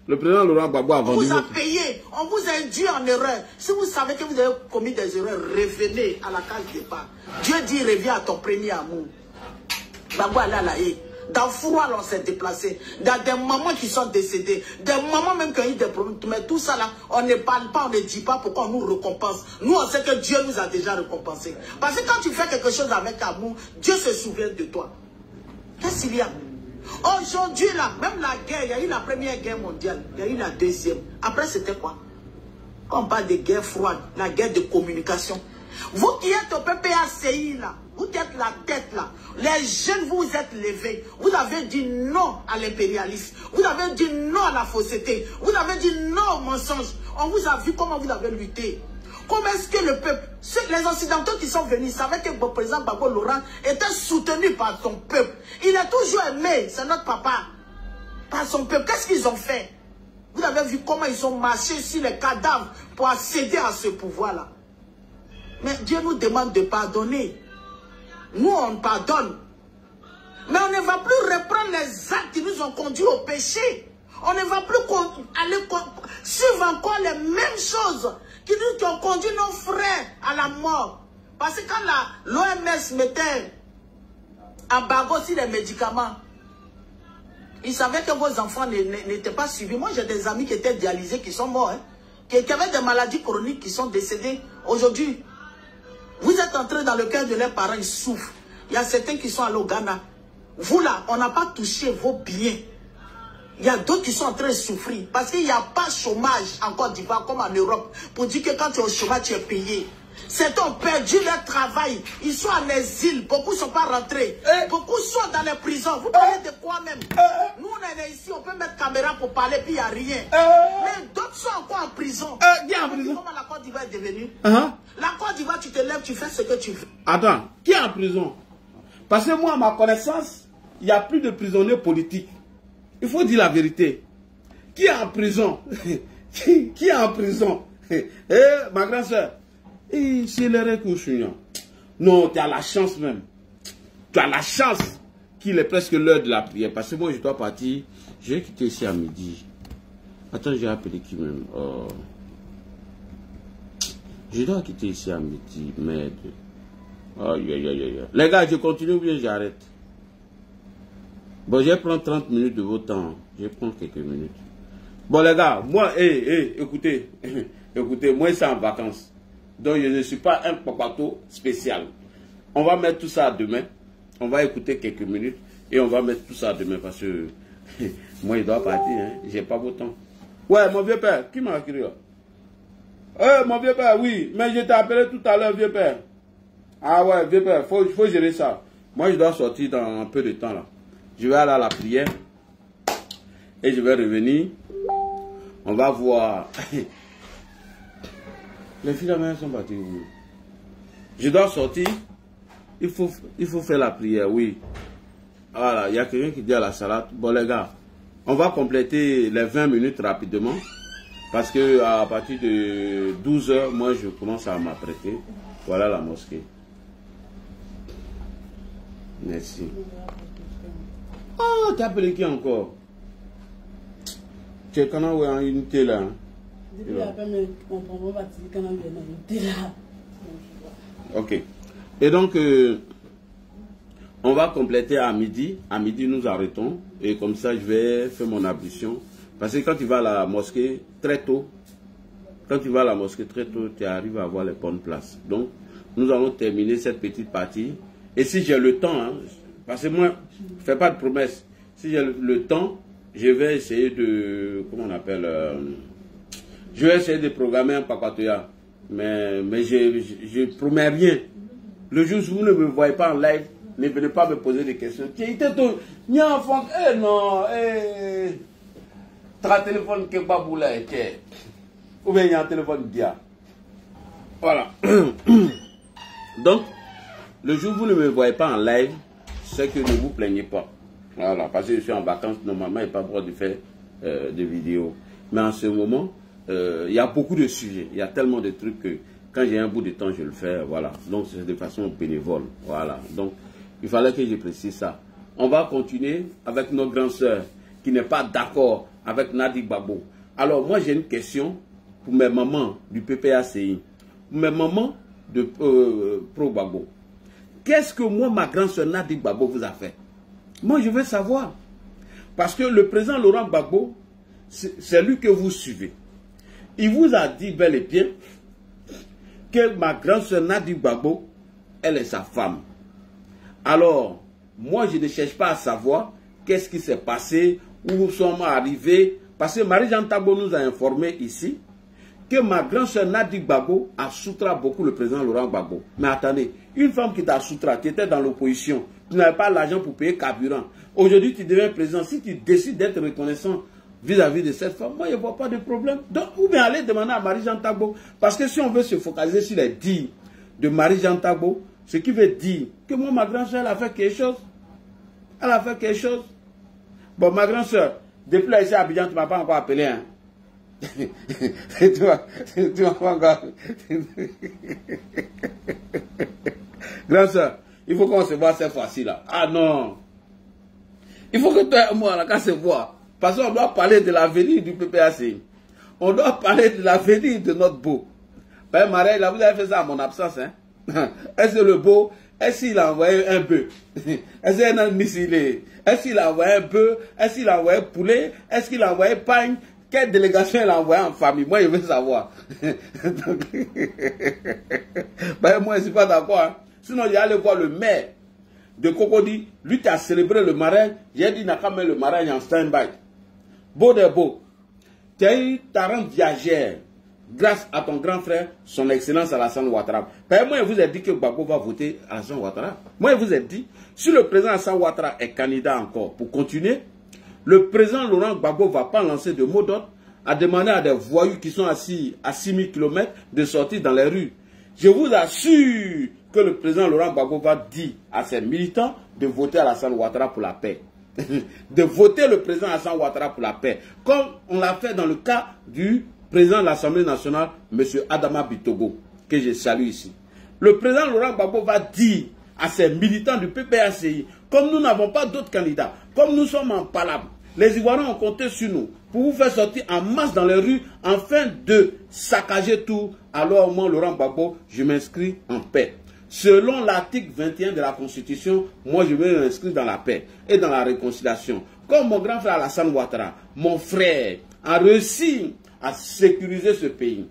Le président Laurent Gbagbo a vendu. On vous a payé, on vous a induit en erreur. Si vous savez que vous avez commis des erreurs, revenez à la case départ. Dieu dit, reviens à ton premier amour. Gbagbo allait à la haie. Dans Fouroua, on s'est déplacé. Dans des mamans qui sont décédées. Des mamans même qui ont eu des problèmes. Mais tout ça là, on ne parle pas, on ne dit pas pourquoi on nous récompense. Nous, on sait que Dieu nous a déjà récompensés. Parce que quand tu fais quelque chose avec amour, Dieu se souvient de toi. Qu'est-ce qu'il y a? Aujourd'hui là, même la guerre, il y a eu la première guerre mondiale. Il y a eu la deuxième. Après, c'était quoi? Quand on parle de guerre froide, la guerre de communication. Vous qui êtes au PPACI là, vous qui êtes la tête là, les jeunes vous êtes levés, vous avez dit non à l'impérialisme, vous avez dit non à la fausseté, vous avez dit non au mensonge. On vous a vu comment vous avez lutté. Comment est-ce que le peuple, les Occidentaux qui sont venus, savaient que le président Gbagbo Laurent était soutenu par son peuple. Il a toujours aimé, c'est notre papa, par son peuple. Qu'est-ce qu'ils ont fait? Vous avez vu comment ils ont marché sur les cadavres pour accéder à ce pouvoir-là. Mais Dieu nous demande de pardonner. Nous, on pardonne. Mais on ne va plus reprendre les actes qui nous ont conduits au péché. On ne va plus aller suivre encore les mêmes choses qui nous ont conduit nos frères à la mort. Parce que quand l'OMS mettait embargo sur les médicaments, ils savaient que vos enfants n'étaient pas suivis. Moi, j'ai des amis qui étaient dialysés, qui sont morts, qui avaient des maladies chroniques, qui sont décédés aujourd'hui. Vous êtes entrés dans le cœur de leurs parents, ils souffrent. Il y a certains qui sont allés au Ghana. Vous là, on n'a pas touché vos biens. Il y a d'autres qui sont en train de souffrir. Parce qu'il n'y a pas de chômage en Côte d'Ivoire comme en Europe. Pour dire que quand tu es au chômage, tu es payé. Certains ont perdu leur travail. Ils sont en exil. Beaucoup ne sont pas rentrés. Beaucoup sont dans les prisons. Vous parlez de quoi même? Nous, on est ici, on peut mettre caméra pour parler, puis il n'y a rien. Mais d'autres sont encore en prison. Qui est en prison? Comment la Côte d'Ivoire est devenue? La Côte d'Ivoire, tu te lèves, tu fais ce que tu veux. Attends, qui est en prison? Parce que moi, à ma connaissance, il n'y a plus de prisonniers politiques. Il faut dire la vérité. Qui est en prison? Qui est en prison? Ma grande soeur, c'est le recouchement. Non, tu as la chance même. Tu as la chance qu'il est presque l'heure de la prière. Parce que moi, je dois partir. Je vais quitter ici à midi. Attends, j'ai appelé qui même? Je dois quitter ici à midi. Merde. Les gars, je continue ou bien j'arrête? Bon, je vais prendre 30 minutes de votre temps. Je vais prendre quelques minutes. Bon, les gars, moi, écoutez. Écoutez, moi, c'est en vacances. Donc, je ne suis pas un papato spécial. On va mettre tout ça demain. On va écouter quelques minutes. Et on va mettre tout ça demain parce que moi, je dois partir. Hein. J'ai pas beau temps. Ouais, mon vieux père, qui m'a écrit là? Mon vieux père, oui. Mais je t'ai appelé tout à l'heure, vieux père. Ah ouais, vieux père, faut gérer ça. Moi, je dois sortir dans un peu de temps là. Je vais aller à la prière. Et je vais revenir. On va voir. Les filles de la main sont parties. Oui. Je dois sortir. Il faut faire la prière, oui. Voilà, il y a quelqu'un qui dit à la salade. Bon les gars, on va compléter les 20 minutes rapidement. Parce que à partir de 12 h, moi je commence à m'apprêter. Voilà la mosquée. Merci. Oh, t'as appelé qui encore? Tu es quand en unité là. Ok. Et donc, on va compléter à midi. À midi, nous arrêtons. Et comme ça, je vais faire mon ablution. Parce que quand tu vas à la mosquée très tôt, tu arrives à avoir les bonnes places. Donc, nous allons terminer cette petite partie. Et si j'ai le temps, hein, parce que moi, je ne fais pas de promesses. Si j'ai le temps, je vais essayer de, comment on appelle, je vais essayer de programmer un Pakatoya. Mais je ne promets rien. Le jour où vous ne me voyez pas en live, ne venez pas me poser des questions. Eh non, tra téléphone que baboula ou bien il y a un téléphone dia. Voilà. Donc, le jour où vous ne me voyez pas en live, c'est que ne vous plaignez pas. Voilà, parce que je suis en vacances, normalement, il n'y a pas le droit de faire des vidéos. Mais en ce moment, il y a beaucoup de sujets. Il y a tellement de trucs que quand j'ai un bout de temps, je le fais. Voilà. Donc, c'est de façon bénévole. Voilà. Donc, il fallait que je précise ça. On va continuer avec notre grande sœur qui n'est pas d'accord avec Nadi Gbagbo. Alors, moi, j'ai une question pour mes mamans du PPACI. Pour mes mamans de Pro Gbagbo. Qu'est-ce que moi, ma grande sœur Nadi Gbagbo vous a fait? Moi, je veux savoir. Parce que le président Laurent Gbagbo, c'est lui que vous suivez. Il vous a dit bel et bien que ma grande sœur Nadi Gbagbo, elle est sa femme. Alors, moi, je ne cherche pas à savoir qu'est-ce qui s'est passé, où nous sommes arrivés. Parce que Marie-Jeanne Tagbo nous a informé ici que ma grande sœur Nadi Gbagbo a soutra beaucoup le président Laurent Gbagbo. Mais attendez, une femme qui t'a soutra, tu étais dans l'opposition, tu n'avais pas l'argent pour payer carburant. Aujourd'hui, tu deviens président. Si tu décides d'être reconnaissant vis-à-vis de cette femme, moi, je ne vois pas de problème. Donc, ou bien aller demander à Marie-Jeanne Tagbo. Parce que si on veut se focaliser sur les dires de Marie-Jeanne Tagbo, ce qui veut dire que moi, ma grande soeur, elle a fait quelque chose. Elle a fait quelque chose. Bon, ma grande soeur, depuis là, ici à Abidjan, tu ne m'as pas encore appelé. Hein? tu m'as pas encore... Grande soeur, il faut qu'on se voit cette fois-ci là. Ah non. Il faut que toi et moi, là, qu'on se voit. Parce qu'on doit parler de l'avenir du PPACI. On doit parler de l'avenir de notre beau. Ben, Marie, là, vous avez fait ça à mon absence. Hein? Est-ce que le beau, est-ce qu'il a envoyé un bœuf? Est-ce qu'il a un missile? Est-ce qu'il a envoyé un bœuf? Est-ce qu'il a envoyé poulet? Est-ce qu'il a envoyé pagne? Quelle délégation il a envoyé en famille? Moi, je veux savoir. Ben, moi, je ne suis pas d'accord. Hein? Sinon, il y aller voir le maire de Cocody. Lui qui a célébré le mariage. J'ai dit, n'a qu'à mettre le mariage en stand-by. Beau de beau. Tu as eu ta rente viagère grâce à ton grand frère, son excellence Alassane Ouattara. Moi, je vous ai dit que Gbagbo va voter Alassane Ouattara. Moi, je vous ai dit, si le président Alassane Ouattara est candidat encore pour continuer, le président Laurent Gbagbo ne va pas lancer de mot d'ordre à demander à des voyous qui sont assis à 6000 km de sortir dans les rues. Je vous assure que le président Laurent Gbagbo va dire à ses militants de voter Alassane Ouattara pour la paix. De voter le président Alassane Ouattara pour la paix. Comme on l'a fait dans le cas du président de l'Assemblée nationale, M. Adama Bitogo, que je salue ici. Le président Laurent Gbagbo va dire à ses militants du PPACI, comme nous n'avons pas d'autres candidats, comme nous sommes en palabre, les Ivoiriens ont compté sur nous pour vous faire sortir en masse dans les rues afin de saccager tout. Alors moi, Laurent Gbagbo, je m'inscris en paix. Selon l'article 21 de la Constitution, moi je vais m'inscrire dans la paix et dans la réconciliation. Comme mon grand frère Alassane Ouattara, mon frère, a réussi à sécuriser ce pays,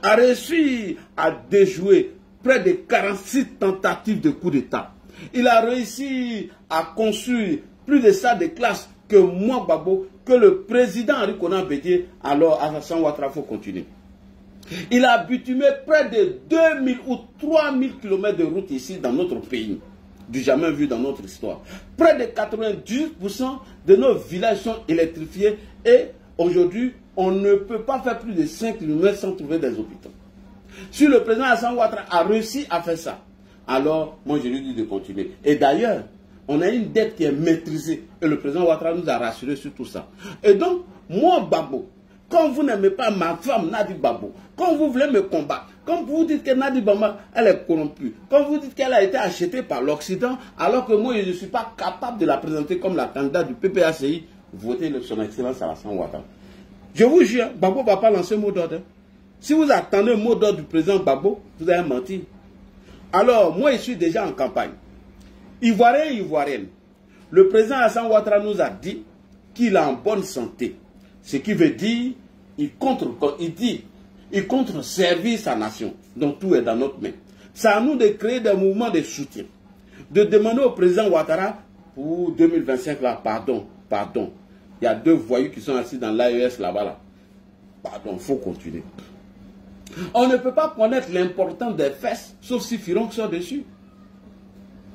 a réussi à déjouer près de 46 tentatives de coup d'État. Il a réussi à construire plus de salles de classe que moi, Gbagbo, que le président Henri Konan Bédié, alors Alassane Ouattara, il faut continuer. Il a bitumé près de 2000 ou 3000 km de route ici dans notre pays, du jamais vu dans notre histoire. Près de 90% de nos villages sont électrifiés et aujourd'hui, on ne peut pas faire plus de 5 km sans trouver des hôpitaux. Si le président Alassane Ouattara a réussi à faire ça, alors moi je lui dis de continuer. Et d'ailleurs, on a une dette qui est maîtrisée et le président Ouattara nous a rassuré sur tout ça. Et donc, moi, Gbagbo, quand vous n'aimez pas ma femme Nadi Gbagbo, quand vous voulez me combattre, quand vous dites que Nadi Gbagbo, elle est corrompue, quand vous dites qu'elle a été achetée par l'Occident, alors que moi je ne suis pas capable de la présenter comme la candidate du PPACI, votez son excellence Alassane Ouattara. Je vous jure, Gbagbo ne va pas lancer un mot d'ordre. Si vous attendez un mot d'ordre du président Gbagbo, vous allez mentir. Alors, moi je suis déjà en campagne. Ivoirien et Ivoirienne, le président Alassane Ouattara nous a dit qu'il est en bonne santé. Ce qui veut dire il compte servir sa nation. Donc tout est dans notre main. C'est à nous de créer des mouvements de soutien. De demander au président Ouattara pour 2025 là, pardon. Il y a 2 voyous qui sont assis dans l'AES là-bas là. Pardon, il faut continuer. On ne peut pas connaître l'importance des fesses, sauf si Fironc sort dessus.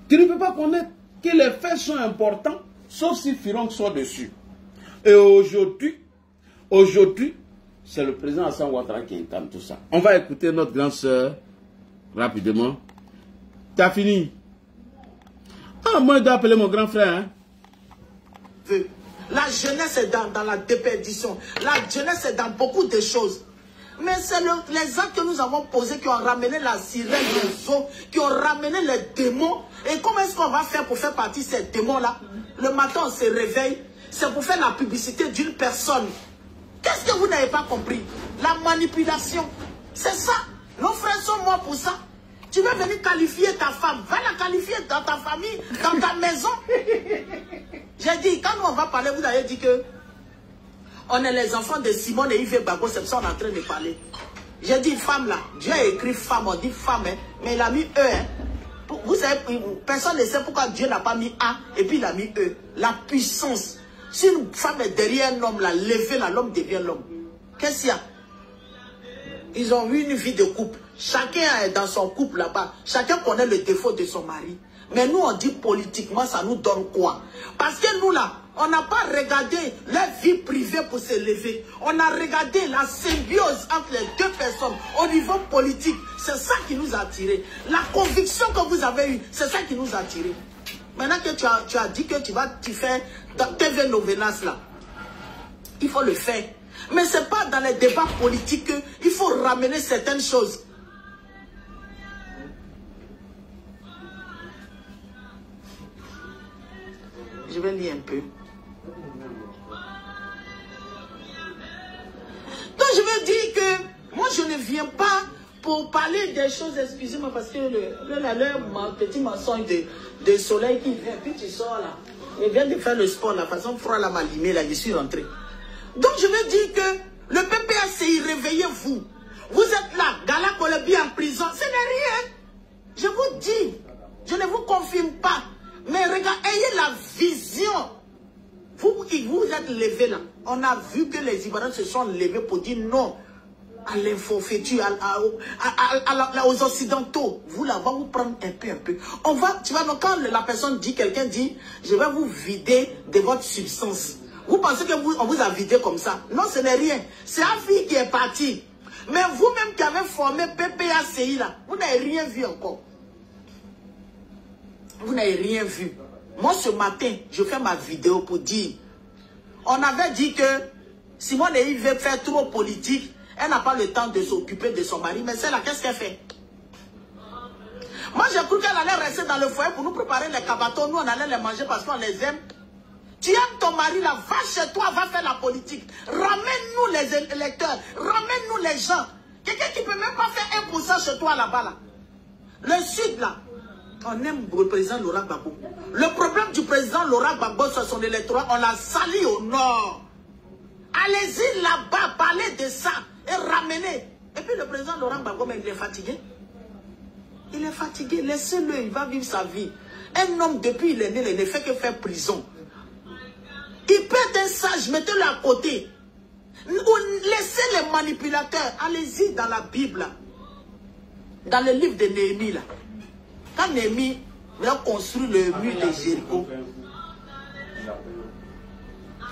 Tu ne peux pas connaître que les fesses sont importants, sauf si Fironc sort dessus. Et aujourd'hui, c'est le président Hassan Ouattara qui entame tout ça. On va écouter notre grande sœur rapidement. Tu as fini? Ah, moi, je dois appeler mon grand frère. Hein? La jeunesse est dans la déperdition. La jeunesse est dans beaucoup de choses. Mais c'est les actes que nous avons posés qui ont ramené la sirène des eaux, qui ont ramené les démons. Et comment est-ce qu'on va faire pour faire partie de ces démons-là? Le matin, on se réveille. C'est pour faire la publicité d'une personne. Qu'est-ce que vous n'avez pas compris? La manipulation. C'est ça. Nos frères sont morts pour ça. Tu veux venir qualifier ta femme. Va la qualifier dans ta famille, dans ta maison. J'ai dit, quand nous on va parler, vous avez dit que on est les enfants de Simone et Yves Bago, c'est ça qu'on est en train de parler. J'ai dit femme là. Dieu a écrit femme, on dit femme, hein, mais il a mis E. Hein. Vous savez, personne ne sait pourquoi Dieu n'a pas mis A et puis il a mis E. La puissance. Si une femme est derrière un homme, la lever là, l'homme devient l'homme. Qu'est-ce qu'il y a? Ils ont eu une vie de couple. Chacun est dans son couple là-bas. Chacun connaît le défaut de son mari. Mais nous, on dit politiquement, ça nous donne quoi? Parce que nous là, on n'a pas regardé leur vie privée pour se lever. On a regardé la symbiose entre les 2 personnes au niveau politique. C'est ça qui nous a attirés. La conviction que vous avez eue, c'est ça qui nous a attirés. Maintenant que tu as dit que tu vas faire TV Novenas là, il faut le faire. Mais ce n'est pas dans les débats politiques qu'il faut ramener certaines choses. Je vais lire un peu. Donc je veux dire que moi je ne viens pas pour parler des choses, excusez-moi, parce que leur petit mensonge de soleil qui vient, puis tu sors là. Je viens de faire le sport, la façon froid là m'a limé, là, je suis rentré. Donc je veux dire que le PPACI, réveillez-vous. Vous êtes là, Gala Kolobi en prison, ce n'est rien. Je vous dis, je ne vous confirme pas. Mais regardez, ayez la vision. Vous êtes levés là. On a vu que les Ivoiriens se sont levés pour dire non à l'infofétu, aux Occidentaux. Vous là, on va vous prendre un peu. On va, tu vois, donc, quand la personne dit, quelqu'un dit, je vais vous vider de votre substance. Vous pensez que on vous a vidé comme ça? Non, ce n'est rien. C'est un fille qui est parti. Mais vous-même qui avez formé PPACI là, vous n'avez rien vu encore. Vous n'avez rien vu. Moi, ce matin, je fais ma vidéo pour dire, on avait dit que Simone veut faire trop politique, elle n'a pas le temps de s'occuper de son mari, mais celle-là, qu'est-ce qu'elle fait? Moi, j'ai cru qu'elle allait rester dans le foyer pour nous préparer les cabatons, nous, on allait les manger parce qu'on les aime. Tu aimes ton mari là, va chez toi, va faire la politique. Ramène-nous les électeurs, ramène-nous les gens. Quelqu'un qui ne peut même pas faire 1% chez toi là-bas là. Le sud là, on aime le président Laurent Gbagbo. Le problème du président Laurent Gbagbo sur son électorat, on l'a sali au nord. Allez-y là-bas, parlez de ça et ramenez. Et puis le président Laurent Gbagbo, mais il est fatigué. Il est fatigué, laissez-le, il va vivre sa vie. Un homme, depuis il est né, il ne fait que faire prison. Il peut être un sage, mettez-le à côté. Laissez les manipulateurs. Allez-y dans la Bible. Dans le livre de Néhémie. Là. Quand Néhémie a construit le mur de Jéricho.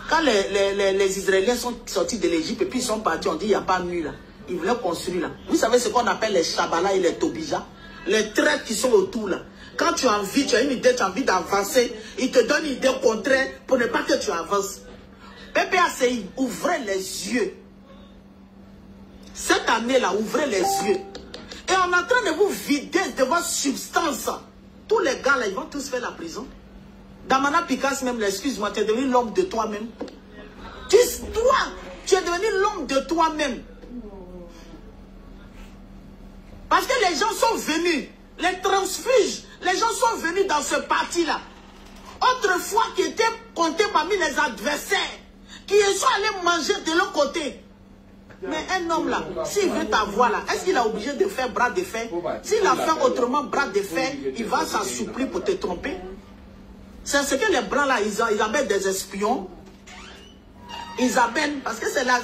Quand les Israéliens sont sortis de l'Égypte et puis ils sont partis, on dit il n'y a pas de mur là. Ils voulaient construire là. Vous savez ce qu'on appelle les Shabbalas et les Tobija. Les traits qui sont autour là. Quand tu as envie, tu as une idée, tu as envie d'avancer, ils te donnent une idée contraire pour ne pas que tu avances. PPACI, ouvrez les yeux. Cette année-là, ouvrez les yeux. Et on est en train de vous vider de votre substance. Tous les gars là, ils vont tous faire la prison. Damana Picasso même, excuse-moi, tu es devenu l'homme de toi-même. Tu es devenu l'homme de toi-même. Parce que les gens sont venus, les transfuges, les gens sont venus dans ce parti-là. Autrefois, qui étaient comptés parmi les adversaires, qui sont allés manger de l'autre côté. Mais un homme là, s'il veut t'avoir là, est-ce qu'il est obligé de faire bras de fer? S'il a fait autrement bras de fer, il va s'assouplir pour te tromper. C'est ce que les Blancs là, ils amènent des espions. Ils amènent, parce que c'est la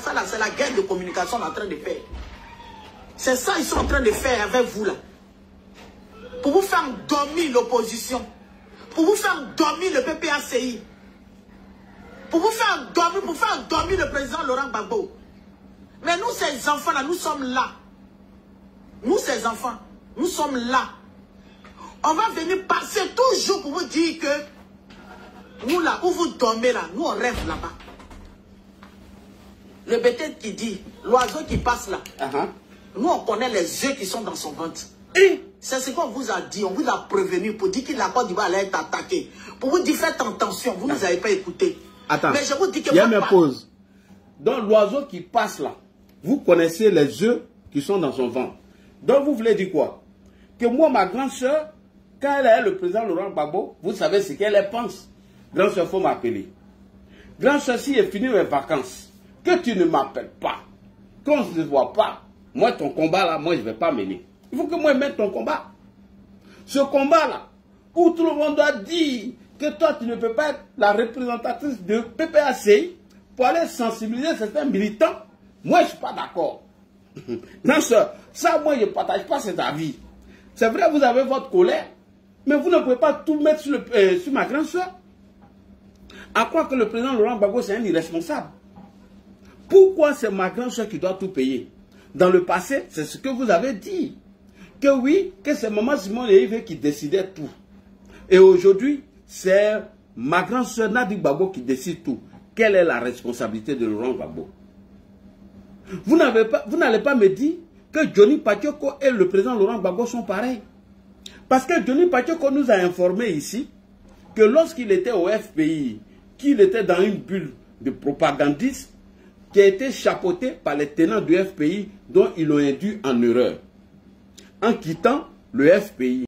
guerre de communication qu'on est en train de faire. C'est ça qu'ils sont en train de faire avec vous là. Pour vous faire dormir l'opposition. Pour vous faire dormir le PPACI. Pour vous faire dormir le président Laurent Gbagbo. Mais nous, ces enfants-là, nous sommes là. Nous, ces enfants, nous sommes là. On va venir passer toujours pour vous dire que nous, là, où vous dormez, là, nous, on rêve là-bas. Le bête qui dit, l'oiseau qui passe là, nous, on connaît les œufs qui sont dans son ventre. C'est ce qu'on vous a dit, on vous a prévenu pour dire que la Côte d'Ivoire allait être attaquée. Pour vous dire, faites attention, vous ne nous avez pas écouté. Attends, mais je vous dis que il y a mes pauses. Donc, l'oiseau qui passe là, vous connaissez les œufs qui sont dans son ventre. Donc, vous voulez dire quoi? Que moi, ma grande soeur, quand elle est le président Laurent Gbagbo, vous savez ce qu'elle pense. Grande soeur, il faut m'appeler. Grande soeur, si est fini mes vacances, que tu ne m'appelles pas, qu'on ne se voit pas, moi, ton combat là, moi, je ne vais pas mener. Il faut que moi, je mette ton combat. Ce combat là, où tout le monde doit dire que toi, tu ne peux pas être la représentatrice de PPACI pour aller sensibiliser certains militants. Moi, je ne suis pas d'accord. Non, ça, moi, je ne partage pas cet avis. C'est vrai, vous avez votre colère, mais vous ne pouvez pas tout mettre sur ma grande soeur. À croire que le président Laurent Gbagbo, c'est un irresponsable. Pourquoi c'est ma grande soeur qui doit tout payer? Dans le passé, c'est ce que vous avez dit. Que oui, que c'est maman Simone Veil qui décidait tout. Et aujourd'hui, c'est ma grande soeur Nadi Gbagbo qui décide tout. Quelle est la responsabilité de Laurent Gbagbo? Vous n'allez pas me dire que Johnny Patioko et le président Laurent Gbagbo sont pareils. Parce que Johnny Patioko nous a informé ici que lorsqu'il était au FPI, qu'il était dans une bulle de propagandistes qui a été chapeauté par les tenants du FPI dont ils l'ont induit en erreur en quittant le FPI.